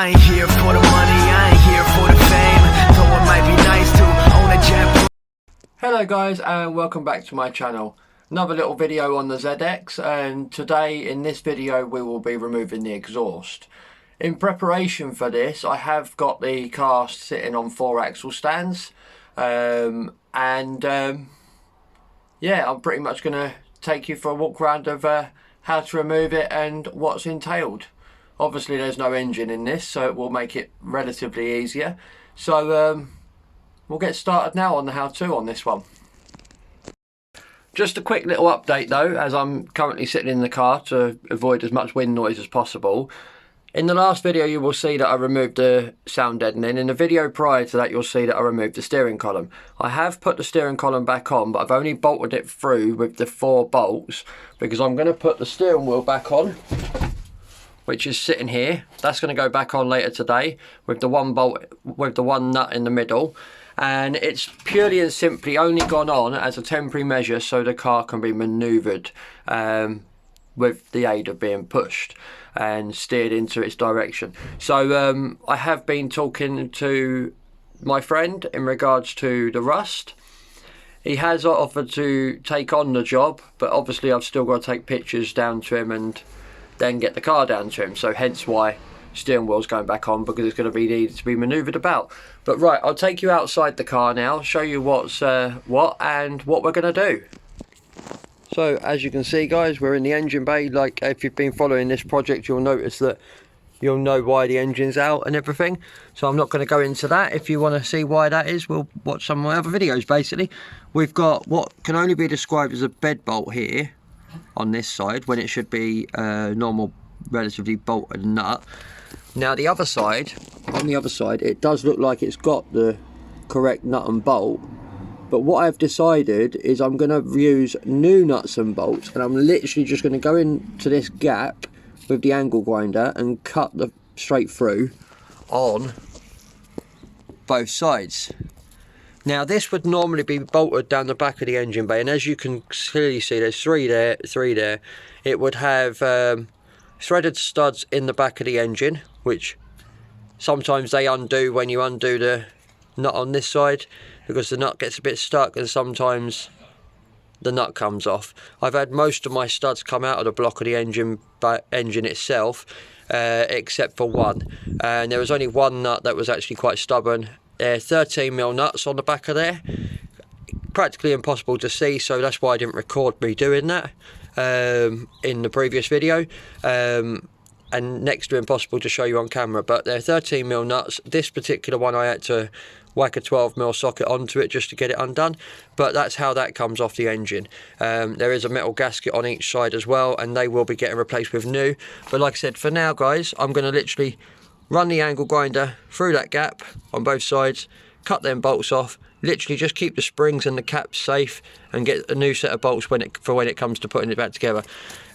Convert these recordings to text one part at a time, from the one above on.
I ain't here for the money, I ain't here for the fame. Though it might be nice to own a jet. Hello guys, and welcome back to my channel. Another little video on the ZX, and today in this video we will be removing the exhaust. In preparation for this, I have got the car sitting on 4-axle stands, yeah, I'm pretty much going to take you for a walk around of how to remove it and what's entailed. Obviously there's no engine in this, so it will make it relatively easier. So we'll get started now on the how-to on this one. Just a quick little update though, as I'm currently sitting in the car to avoid as much wind noise as possible. In the last video you will see that I removed the sound deadening. In the video prior to that you'll see that I removed the steering column. I have put the steering column back on, but I've only bolted it through with the 4 bolts because I'm going to put the steering wheel back on, which is sitting here. That's going to go back on later today with the 1 bolt, with the 1 nut in the middle. And it's purely and simply only gone on as a temporary measure so the car can be manoeuvred with the aid of being pushed and steered into its direction. So I have been talking to my friend in regards to the rust. He has offered to take on the job, but obviously I've still got to take pictures down to him and then get the car down to him, so hence why steering wheel's going back on, because it's going to be needed to be manoeuvred about. But right, I'll take you outside the car now, show you what's what and what we're going to do. So as you can see guys, we're in the engine bay. Like if you've been following this project, you'll notice that you'll know why the engine's out and everything, so I'm not going to go into that. If you want to see why that is, we'll watch some of my other videos. Basically we've got what can only be described as a bed bolt here on this side when it should be a normal relatively bolted nut. Now the other side, on the other side, it does look like it's got the correct nut and bolt, but what I've decided is I'm going to use new nuts and bolts, and I'm literally just going to go into this gap with the angle grinder and cut the straight through on both sides. Now this would normally be bolted down the back of the engine bay, and as you can clearly see there's 3 there, 3 there. It would have threaded studs in the back of the engine, which sometimes they undo when you undo the nut on this side because the nut gets a bit stuck, and sometimes the nut comes off. I've had most of my studs come out of the block of the engine itself, except for one, and there was only one nut that was actually quite stubborn. 13mm nuts on the back of there, practically impossible to see, so that's why I didn't record me doing that in the previous video, and next to impossible to show you on camera. But they're 13mm nuts. This particular one I had to whack a 12mm socket onto it just to get it undone, but that's how that comes off the engine. There is a metal gasket on each side as well, and they will be getting replaced with new. But like I said, for now guys, I'm going to literally run the angle grinder through that gap on both sides, cut them bolts off, literally just keep the springs and the caps safe, and get a new set of bolts when it comes to putting it back together.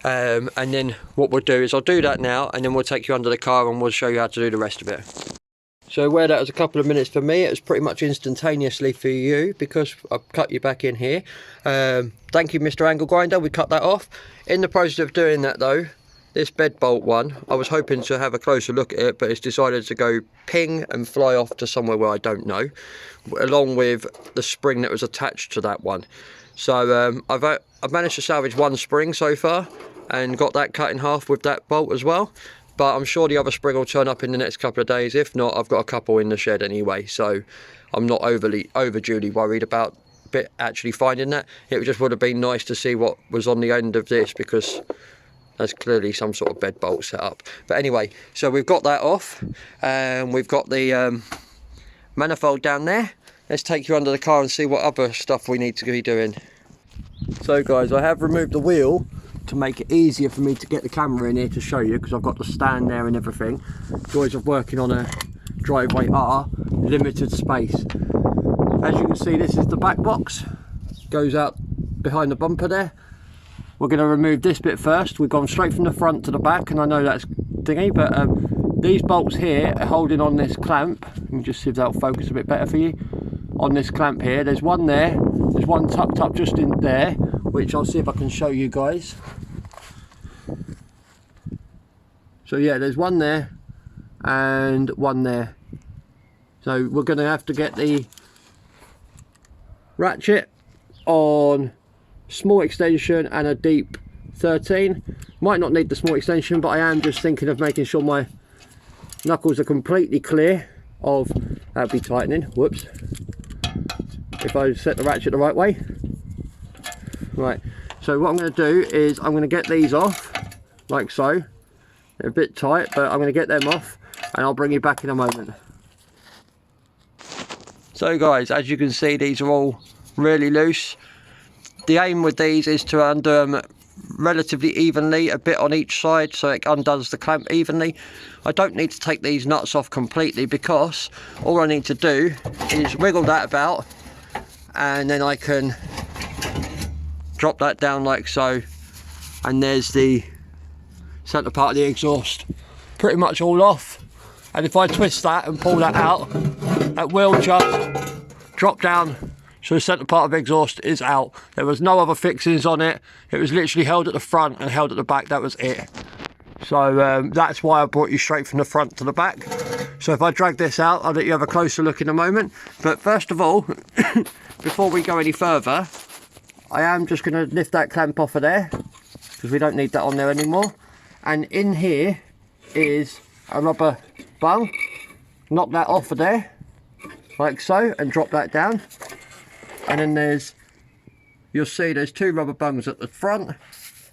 And then what we'll do is I'll do that now, and then we'll take you under the car and we'll show you how to do the rest of it. So where that was a couple of minutes for me, it was pretty much instantaneously for you because I've cut you back in here. Thank you Mr. Angle Grinder, we cut that off. In the process of doing that though, this bed bolt one, I was hoping to have a closer look at it, but it's decided to go ping and fly off to somewhere where I don't know, along with the spring that was attached to that one. So I've managed to salvage 1 spring so far and got that cut in half with that bolt as well, but I'm sure the other spring will turn up in the next couple of days. If not, I've got a couple in the shed anyway, so I'm not overduly worried about actually finding that. It just would have been nice to see what was on the end of this, because there's clearly some sort of bed bolt set up. But anyway, so we've got that off, and we've got the manifold down there. Let's take you under the car and see what other stuff we need to be doing. So guys, I have removed the wheel to make it easier for me to get the camera in here to show you, because I've got the stand there and everything. Joys of working on a driveway are limited space. As you can see, this is the back box, goes out behind the bumper there. We're going to remove this bit first. We've gone straight from the front to the back, and I know that's thingy, but these bolts here are holding on this clamp. Let me just see if that'll focus a bit better for you. On this clamp here, there's one there, there's one tucked up just in there, which I'll see if I can show you guys. So yeah, there's one there, and one there. So we're going to have to get the ratchet on small extension and a deep 13. Might not need the small extension, but I am just thinking of making sure my knuckles are completely clear of, that'd be tightening, whoops, if I set the ratchet the right way. Right, so what I'm going to do is I'm going to get these off, like so. They're a bit tight, but I'm going to get them off and I'll bring you back in a moment. So guys, as you can see, these are all really loose. The aim with these is to undo them relatively evenly, a bit on each side, so it undoes the clamp evenly. I don't need to take these nuts off completely, because all I need to do is wiggle that about, and then I can drop that down like so, and there's the centre part of the exhaust pretty much all off. And if I twist that and pull that out, that will just drop down, so the centre part of the exhaust is out. There was no other fixings on it. It was literally held at the front and held at the back, that was it. So that's why I brought you straight from the front to the back. So if I drag this out, I'll let you have a closer look in a moment. But first of all, before we go any further, I am just going to lift that clamp off of there, because we don't need that on there anymore. And in here is a rubber bung. Knock that off of there, like so, and drop that down. And then you'll see there's two rubber bungs at the front.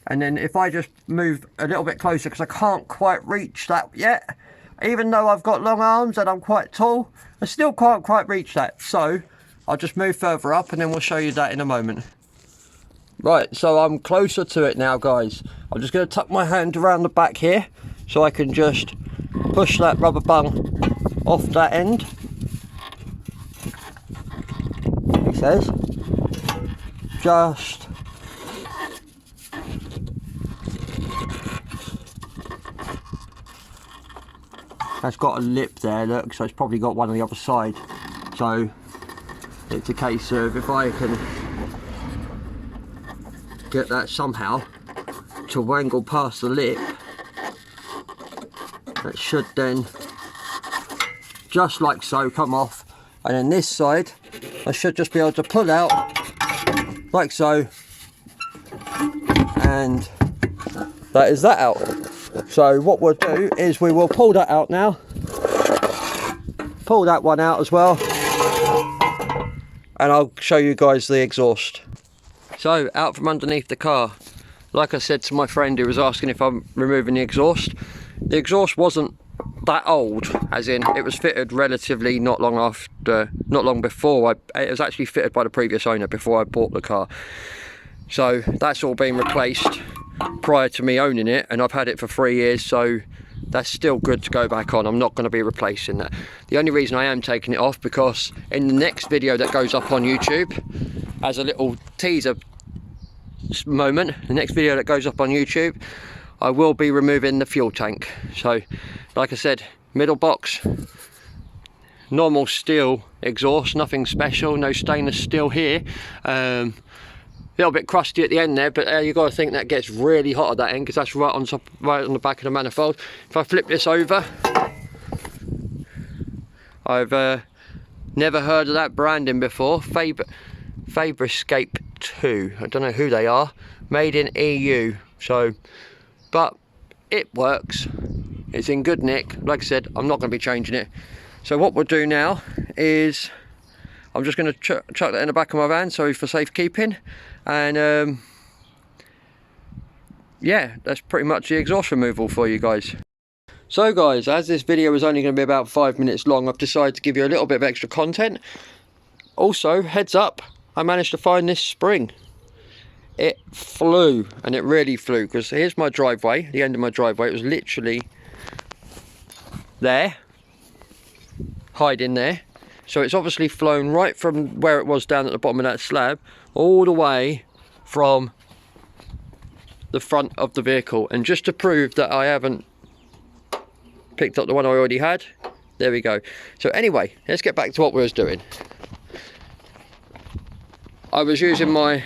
And then if I just move a little bit closer, because I can't quite reach that yet, even though I've got long arms and I'm quite tall, I still can't quite reach that. So I'll just move further up and then we'll show you that in a moment. Right, so I'm closer to it now, guys. I'm just going to tuck my hand around the back here so I can just push that rubber bung off that end. He says, just that's got a lip there, look, so it's probably got one on the other side. So it's a case of, if I can get that somehow to wangle past the lip, that should then, just like so, come off. And then this side, I should just be able to pull out, like so, and that is that out. So what we'll do is we will pull that out now, pull that one out as well, and I'll show you guys the exhaust. So out from underneath the car, like I said to my friend who was asking if I'm removing the exhaust wasn't that old, as in it was fitted relatively not long before. It was actually fitted by the previous owner before I bought the car. So that's all been replaced prior to me owning it, and I've had it for 3 years, so that's still good to go back on. I'm not going to be replacing that. The only reason I am taking it off, because in the next video that goes up on YouTube, as a little teaser moment, the next video that goes up on YouTube, I will be removing the fuel tank. So like I said, middle box, normal steel exhaust, nothing special, no stainless steel here. A little bit crusty at the end there, but you've got to think that gets really hot at that end, because that's right on top, right on the back of the manifold. If I flip this over, I've never heard of that branding before. Fabricate 2, I don't know who they are, made in EU. So, but it works, it's in good nick. Like I said, I'm not going to be changing it. So what we'll do now is I'm just going to chuck that in the back of my van, sorry for safekeeping, and yeah, that's pretty much the exhaust removal for you guys. So guys, as this video is only going to be about 5 minutes long, I've decided to give you a little bit of extra content. Also, heads up, I managed to find this spring. It flew, and it really flew, because here's my driveway, the end of my driveway. It was literally there, hiding there. So it's obviously flown right from where it was down at the bottom of that slab, all the way from the front of the vehicle. And just to prove that I haven't picked up the one I already had, there we go. So anyway, let's get back to what we was doing. I was using my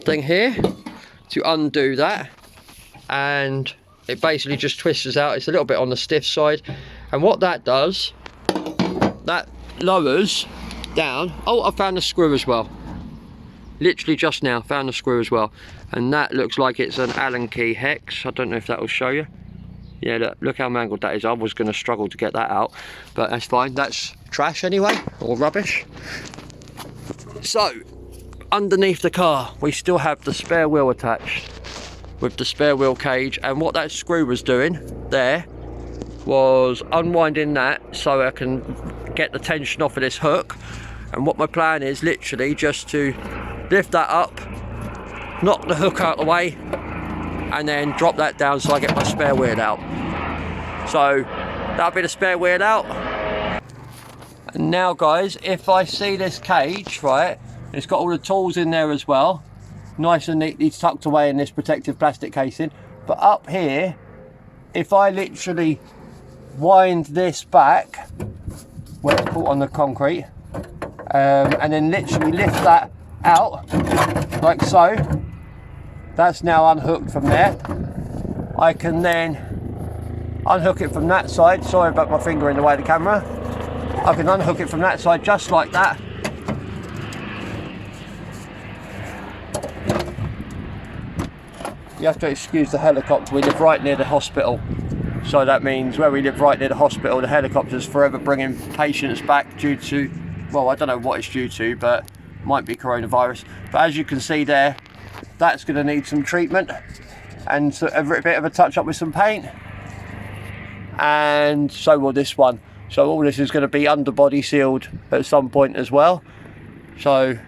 thing here to undo that, and it basically just twists out. It's a little bit on the stiff side, and what that does, that lowers down. Oh, I found the screw as well. Literally just now found the screw as well, and that looks like it's an Allen key hex. I don't know if that will show you. Yeah, look how mangled that is. I was going to struggle to get that out, but that's fine. That's trash anyway, or rubbish. So underneath the car we still have the spare wheel attached with the spare wheel cage, and what that screw was doing there was unwinding that so I can get the tension off of this hook. And what my plan is literally just to lift that up, knock the hook out of the way, and then drop that down so I get my spare wheel out. So that'll be the spare wheel out. And now guys, if I see this cage, right, it's got all the tools in there as well, nice and neatly tucked away in this protective plastic casing. But up here, if I literally wind this back where it's caught on the concrete, and then literally lift that out like so, that's now unhooked from there. I can then unhook it from that side. Sorry about my finger in the way of the camera. I can unhook it from that side just like that. You have to excuse the helicopter. We live right near the hospital, so that means where we live right near the hospital, the helicopter's forever bringing patients back due to, well, I don't know what it's due to, but might be coronavirus. But as you can see there, that's going to need some treatment and so a bit of a touch up with some paint, and so will this one. So all this is going to be underbody sealed at some point as well, so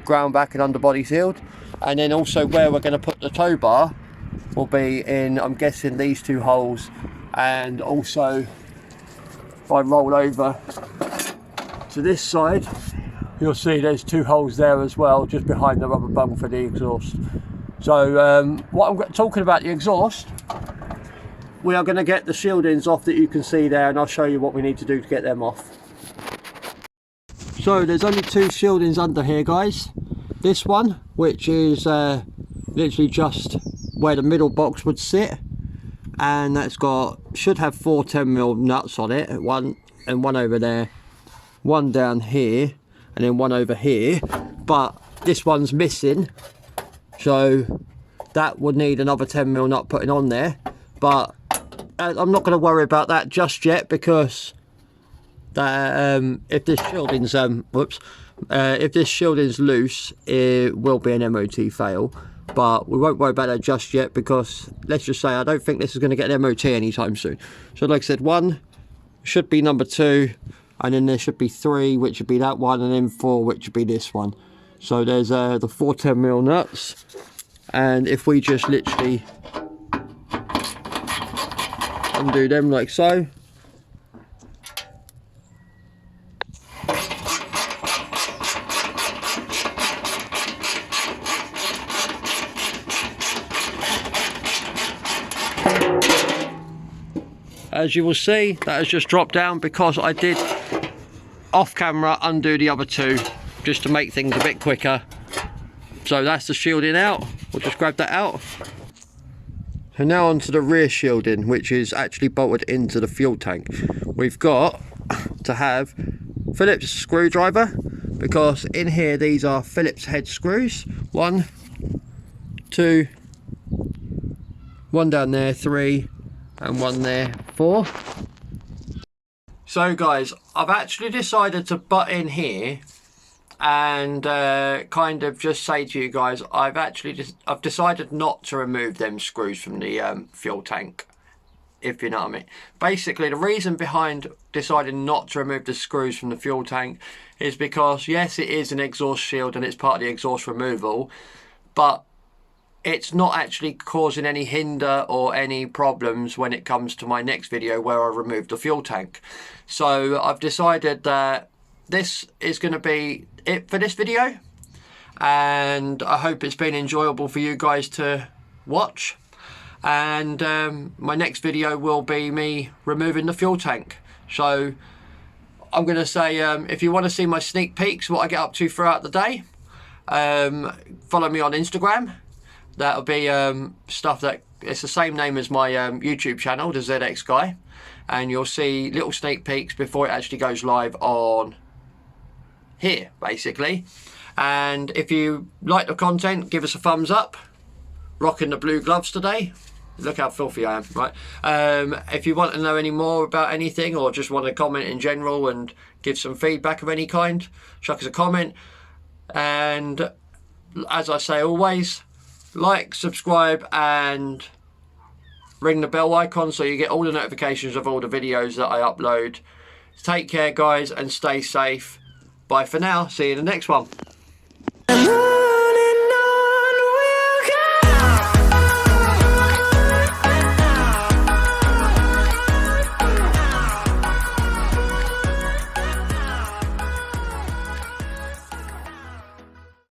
ground back and underbody sealed. And then also where we're going to put the tow bar will be in, I'm guessing, these two holes. And also if I roll over to this side, you'll see there's two holes there as well, just behind the rubber bung for the exhaust. So what I'm talking about, the exhaust, we are going to get the shieldings off that you can see there, and I'll show you what we need to do to get them off. So there's only two shieldings under here, guys. This one, which is literally just where the middle box would sit, and that's got, should have 4 10mm nuts on it, one and one over there, one down here, and then one over here. But this one's missing, so that would need another 10mm nut putting on there. But I'm not going to worry about that just yet, because that if this shielding's if this shielding's loose, it will be an MOT fail. But we won't worry about that just yet, because let's just say I don't think this is going to get an MOT anytime soon. So like I said, 1 should be number 2, and then there should be 3, which would be that one, and then 4, which would be this one. So there's the 4 10mm nuts, and if we just literally undo them like so. As you will see, that has just dropped down because I did off camera undo the other 2 just to make things a bit quicker. So that's the shielding out. We'll just grab that out. So now onto the rear shielding, which is actually bolted into the fuel tank. We've got to have Phillips screwdriver, because in here these are Phillips head screws. 1, 2, 1 down there, 3, and 1 there, 4. So guys, I've actually decided to butt in here and kind of just say to you guys, I've decided not to remove them screws from the fuel tank, if you know what I mean. Basically, the reason behind deciding not to remove the screws from the fuel tank is because, yes, it is an exhaust shield and it's part of the exhaust removal, but it's not actually causing any hinder or any problems when it comes to my next video where I remove the fuel tank. So I've decided that this is going to be it for this video, and I hope it's been enjoyable for you guys to watch. And my next video will be me removing the fuel tank. So I'm going to say, if you want to see my sneak peeks, what I get up to throughout the day, follow me on Instagram. That'll be stuff that it's the same name as my YouTube channel, the ZX Guy, and you'll see little sneak peeks before it actually goes live on here, basically. And if you like the content, give us a thumbs up. Rocking the blue gloves today. Look how filthy I am, right? If you want to know any more about anything, or just want to comment in general and give some feedback of any kind, chuck us a comment. And as I say always, like, subscribe and ring the bell icon so you get all the notifications of all the videos that I upload. Take care, guys, and stay safe. Bye for now. See you in the next one.